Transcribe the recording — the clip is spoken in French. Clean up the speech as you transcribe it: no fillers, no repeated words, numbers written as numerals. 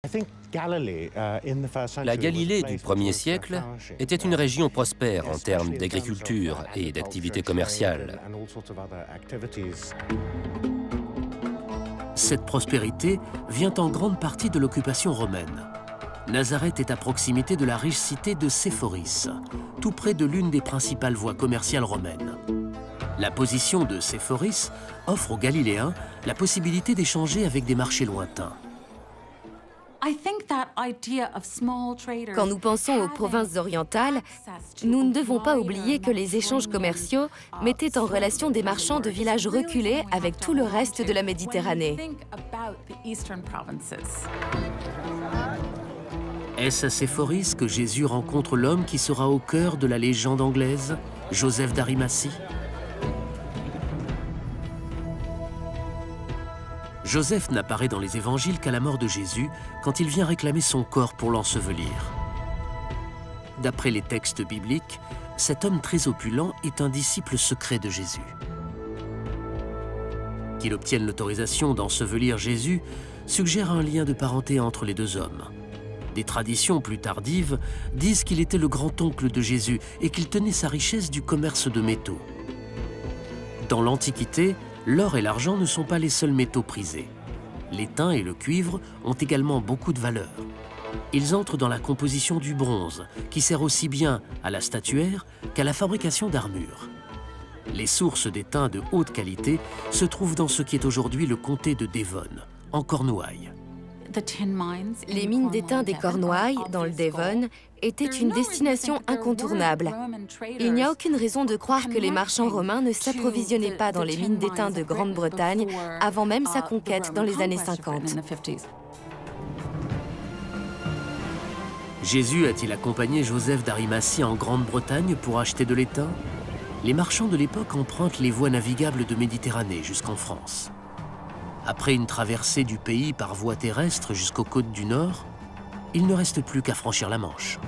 La Galilée du 1er siècle était une région prospère en termes d'agriculture et d'activités commerciales. Cette prospérité vient en grande partie de l'occupation romaine. Nazareth est à proximité de la riche cité de Séphoris, tout près de l'une des principales voies commerciales romaines. La position de Séphoris offre aux Galiléens la possibilité d'échanger avec des marchés lointains. Quand nous pensons aux provinces orientales, nous ne devons pas oublier que les échanges commerciaux mettaient en relation des marchands de villages reculés avec tout le reste de la Méditerranée. Est-ce à Séphoris que Jésus rencontre l'homme qui sera au cœur de la légende anglaise, Joseph d'Arimathie? Joseph n'apparaît dans les évangiles qu'à la mort de Jésus, quand il vient réclamer son corps pour l'ensevelir. D'après les textes bibliques, cet homme très opulent est un disciple secret de Jésus. Qu'il obtienne l'autorisation d'ensevelir Jésus suggère un lien de parenté entre les deux hommes. Des traditions plus tardives disent qu'il était le grand-oncle de Jésus et qu'il tenait sa richesse du commerce de métaux. Dans l'Antiquité, l'or et l'argent ne sont pas les seuls métaux prisés. L'étain et le cuivre ont également beaucoup de valeur. Ils entrent dans la composition du bronze, qui sert aussi bien à la statuaire qu'à la fabrication d'armures. Les sources d'étain de haute qualité se trouvent dans ce qui est aujourd'hui le comté de Devon, en Cornouailles. Les mines d'étain des Cornouailles, dans le Devon, étaient une destination incontournable. Il n'y a aucune raison de croire que les marchands romains ne s'approvisionnaient pas dans les mines d'étain de Grande-Bretagne avant même sa conquête dans les années 50. Jésus a-t-il accompagné Joseph d'Arimathie en Grande-Bretagne pour acheter de l'étain? Les marchands de l'époque empruntent les voies navigables de Méditerranée jusqu'en France. Après une traversée du pays par voie terrestre jusqu'aux côtes du Nord, il ne reste plus qu'à franchir la Manche.